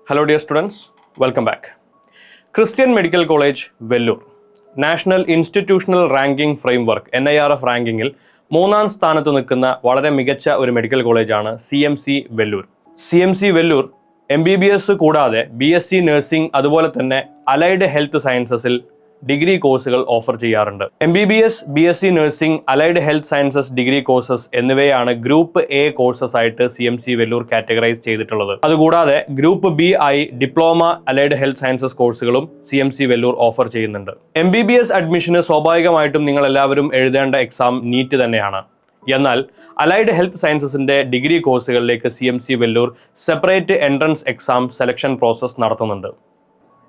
Hello dear students, welcome back. Christian Medical College, Vellore, National Institutional Ranking Framework NIRF റാങ്കിങ്ങിൽ മൂന്നാം സ്ഥാനത്ത് നിൽക്കുന്ന വളരെ മികച്ച ഒരു മെഡിക്കൽ കോളേജാണ് CMC Vellore. CMC Vellore MBBS കൂടാതെ BSc നഴ്സിംഗ് അതുപോലെ തന്നെ അലൈഡ് ഹെൽത്ത് സയൻസസിൽ ഡിഗ്രി കോഴ്സുകൾ ഓഫർ ചെയ്യാറുണ്ട്. MBBS, BSc nursing, allied health sciences degree courses എന്നിവയാണ് ഗ്രൂപ്പ് A കോഴ്സസ് ആയിട്ട് CMC വെല്ലൂർ കാറ്റഗറൈസ് ചെയ്തിട്ടുള്ളത്. അതുകൂടാതെ ഗ്രൂപ്പ് B ആയി ഡിപ്ലോമ അലൈഡ് ഹെൽത്ത് സയൻസസ് കോഴ്സുകളും CMC വെല്ലൂർ ഓഫർ ചെയ്യുന്നുണ്ട്. MBBS അഡ്മിഷന് സ്വാഭാവികമായിട്ടും നിങ്ങൾ എല്ലാവരും എഴുതേണ്ട എക്സാം നീറ്റ് തന്നെയാണ്. എന്നാൽ അലൈഡ് ഹെൽത്ത് സയൻസസിന്റെ ഡിഗ്രി കോഴ്സുകളിലേക്ക് CMC Vellore separate entrance exam selection process നടത്തുന്നുണ്ട്.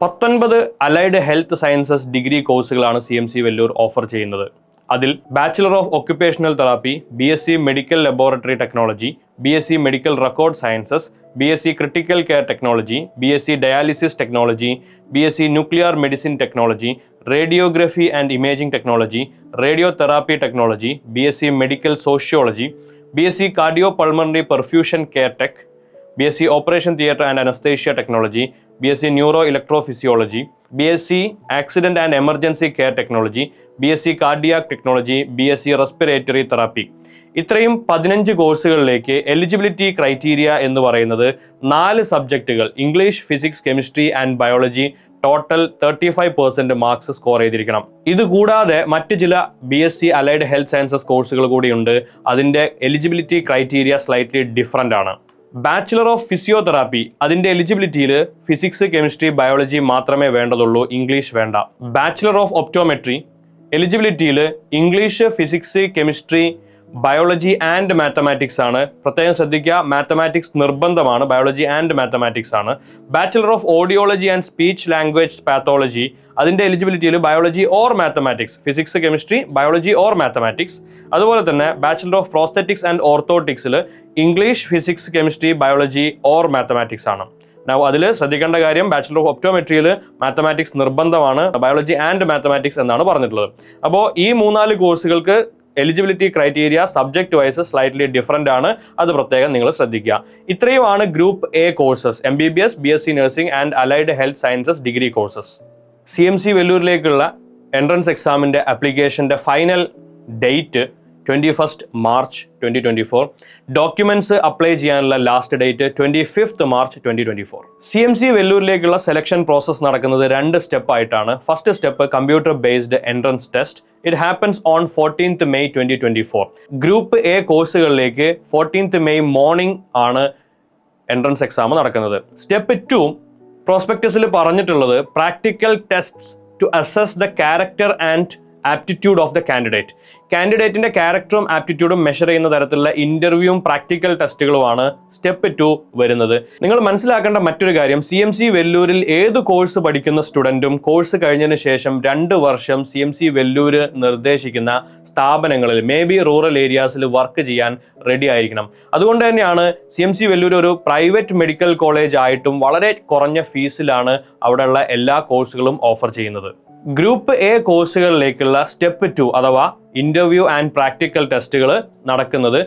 19 അലൈഡ് ഹെൽത്ത് സയൻസസ് ഡിഗ്രി കോഴ്സുകളാണ് CMC വെല്ലൂർ ഓഫർ ചെയ്യുന്നത്. അതിൽ bachelor of occupational therapy, BSc medical laboratory technology, BSc medical record sciences, BSc critical care technology, BSc dialysis technology, BSc nuclear medicine technology, radiography and imaging technology, radio therapy technology, BSc medical sociology, BSc cardio pulmonary perfusion care tech, BSc operation theatre and anaesthesia technology, BSc neuro electrophysiology, BSc accident and emergency care technology, BSc cardiac technology, BSc respiratory therapy. ഇത്രയും 15 കോഴ്സുകളിലേക്ക് eligibility criteria എന്ന് പറയുന്നത് 4 സബ്ജക്റ്റുകൾ English, physics, chemistry and biology total 35% marks score ചെയ്തിരിക്കണം. ഇതുകൂടാതെ മറ്റ് ചില BSc allied health sciences കോഴ്സുകൾ കൂടിയുണ്ട്. അതിൻ്റെ എലിജിബിലിറ്റി ക്രൈറ്റീരിയ സ്ലൈറ്റ്ലി ഡിഫറൻ്റ് ആണ്. ബാച്ചിലർ ഓഫ് ഫിസിയോതെറാപ്പി, അതിൻ്റെ എലിജിബിലിറ്റിയിൽ ഫിസിക്സ്, കെമിസ്ട്രി, ബയോളജി മാത്രമേ വേണ്ടതുള്ളൂ, ഇംഗ്ലീഷ് വേണ്ട. ബാച്ചിലർ ഓഫ് ഒപ്റ്റോമെട്രി എലിജിബിലിറ്റിയിൽ English, physics, chemistry, biology and mathematics ആണ്. പ്രത്യേകം ശ്രദ്ധിക്കുക, മാത്തമാറ്റിക്സ് നിർബന്ധമാണ്, ബയോളജി ആൻഡ് മാത്തമാറ്റിക്സ് ആണ്. Bachelor of audiology and speech language pathology, അതിൻ്റെ എലിജിബിലിറ്റിയിൽ biology or mathematics, physics, chemistry, biology or mathematics. അതുപോലെ തന്നെ ബാച്ചിലർ ഓഫ് പ്രോസ്തെറ്റിക്സ് ആൻഡ് ഓർത്തോട്ടിക്സിൽ English, physics, chemistry, biology or mathematics ആണ്. അതിൽ ശ്രദ്ധിക്കേണ്ട കാര്യം, ബാച്ചിലർ ഓഫ് ഒപ്റ്റോമെട്രിയിൽ മാത്തമാറ്റിക്സ് നിർബന്ധമാണ്, ബയോളജി ആൻഡ് മാത്തമാറ്റിക്സ് എന്നാണ് പറഞ്ഞിട്ടുള്ളത്. അപ്പോൾ ഈ 3-4 കോഴ്സുകൾക്ക് eligibility criteria subject wise slightly different ആണ്. അത് പ്രത്യേകം നിങ്ങൾ ശ്രദ്ധിക്കുക. ഇത്രയുമാണ് group A courses, MBBS, BSc nursing and allied health sciences degree courses. CMC വെല്ലൂരിലേക്കുള്ള എൻട്രൻസ് എക്സാമിൻ്റെ ആപ്ലിക്കേഷൻ്റെ final date 21 March 2024. Documents apply ചെയ്യാനുള്ള ലാസ്റ്റ് ഡേറ്റ് 25 മാർച്ച് 2024. CMC വെല്ലൂരിലേക്കുള്ള സെലക്ഷൻ പ്രോസസ് നടക്കുന്നത് 2 സ്റ്റെപ്പ് ആയിട്ടാണ്. First step computer based entrance test. It happens on 14th May 2024. Group A കോഴ്സുകളിലേക്ക് 14th May morning ആണ് entrance exam നടക്കുന്നത്. Step 2 പ്രോസ്പെക്ടസിൽ പറഞ്ഞിട്ടുള്ളത് practical tests to assess the character and aptitude of the candidate. കാൻഡിഡേറ്റിന്റെ ക്യാരക്ടറും ആപ്റ്റിറ്റ്യൂഡും measure ചെയ്യുന്ന തരത്തിലുള്ള ഇന്റർവ്യൂവും പ്രാക്ടിക്കൽ ടെസ്റ്റുകളുമാണ് സ്റ്റെപ്പ് 2 വരുന്നത്. നിങ്ങൾ മനസ്സിലാക്കേണ്ട മറ്റൊരു കാര്യം, CMC വെല്ലൂരിൽ ഏത് കോഴ്സ് പഠിക്കുന്ന സ്റ്റുഡൻറ്റും കോഴ്സ് കഴിഞ്ഞതിന് ശേഷം 2 വർഷം CMC വെല്ലൂര് നിർദ്ദേശിക്കുന്ന സ്ഥാപനങ്ങളിൽ മേ ബി റൂറൽ ഏരിയാസിൽ വർക്ക് ചെയ്യാൻ റെഡി ആയിരിക്കണം. അതുകൊണ്ട് തന്നെയാണ് CMC വെല്ലൂർ ഒരു പ്രൈവറ്റ് മെഡിക്കൽ കോളേജ് ആയിട്ടും വളരെ കുറഞ്ഞ ഫീസിലാണ് അവിടെയുള്ള എല്ലാ കോഴ്സുകളും ഓഫർ ചെയ്യുന്നത്. ഗ്രൂപ്പ് A കോഴ്സുകളിലേക്കുള്ള സ്റ്റെപ്പ് 2 അഥവാ ഇന്റർവ്യൂ ആൻഡ് പ്രാക്ടിക്കൽ ടെസ്റ്റുകൾ നടക്കുന്നത്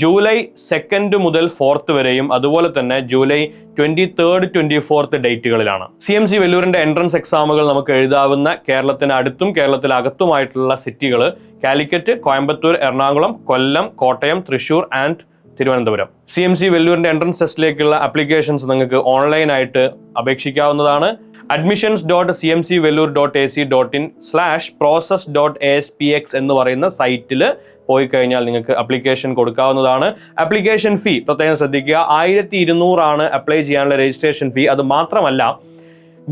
ജൂലൈ 2 മുതൽ 4 വരെയും അതുപോലെ തന്നെ ജൂലൈ 23rd 24th ഡേറ്റുകളിലാണ്. CMC വെല്ലൂരിന്റെ എൻട്രൻസ് എക്സാമുകൾ നമുക്ക് എഴുതാവുന്ന കേരളത്തിന് അടുത്തും കേരളത്തിലകത്തുമായിട്ടുള്ള സിറ്റികൾ കാലിക്കറ്റ്, കോയമ്പത്തൂർ, എറണാകുളം, കൊല്ലം, കോട്ടയം, തൃശൂർ ആൻഡ് തിരുവനന്തപുരം. CMC വെല്ലൂരിന്റെ എൻട്രൻസ് ടെസ്റ്റിലേക്കുള്ള ആപ്ലിക്കേഷൻസ് നിങ്ങൾക്ക് ഓൺലൈനായിട്ട് അപേക്ഷിക്കാവുന്നതാണ്. admissions.cmcvellore.ac.in/process.aspx എന്ന് പറയുന്ന സൈറ്റിൽ പോയി കഴിഞ്ഞാൽ നിങ്ങൾക്ക് ആപ്ലിക്കേഷൻ കൊടുക്കാവുന്നതാണ്. ആപ്ലിക്കേഷൻ ഫീ പ്രത്യേകം ശ്രദ്ധിക്കുക, 1200 ആണ് അപ്ലൈ ചെയ്യാനുള്ള രജിസ്ട്രേഷൻ ഫീ. അത് മാത്രമല്ല,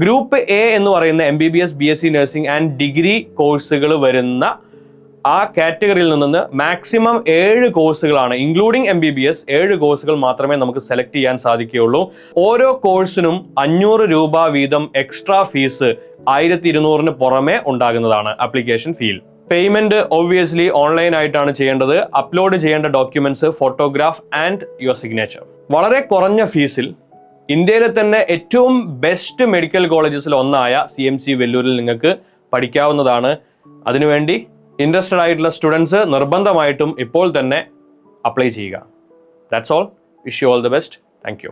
ഗ്രൂപ്പ് A എന്ന് പറയുന്ന MBBS, BSc nursing and degree കോഴ്സുകൾ വരുന്ന ആ കാറ്റഗറിയിൽ നിന്ന് മാക്സിമം 7 കോഴ്സുകളാണ്, ഇൻക്ലൂഡിംഗ് MBBS 7 കോഴ്സുകൾ മാത്രമേ നമുക്ക് സെലക്ട് ചെയ്യാൻ സാധിക്കുകയുള്ളൂ. ഓരോ കോഴ്സിനും 500 രൂപ വീതം എക്സ്ട്രാ ഫീസ് 1200-ന് പുറമെ ഉണ്ടാകുന്നതാണ് application feel. Payment obviously online ആയിട്ടാണ് ചെയ്യേണ്ടത്. അപ്ലോഡ് ചെയ്യേണ്ട documents, photograph and your signature. വളരെ കുറഞ്ഞ ഫീസിൽ ഇന്ത്യയിലെ തന്നെ ഏറ്റവും ബെസ്റ്റ് മെഡിക്കൽ കോളേജസിൽ ഒന്നായ CMC വെല്ലൂരിൽ നിങ്ങൾക്ക് പഠിക്കാവുന്നതാണ്. അതിനുവേണ്ടി ഇൻട്രസ്റ്റഡ് ആയിട്ടുള്ള സ്റ്റുഡൻസ് നിർബന്ധമായിട്ടും ഇപ്പോൾ തന്നെ അപ്ലൈ ചെയ്യുക. That's all. Wish you all the best. Thank you.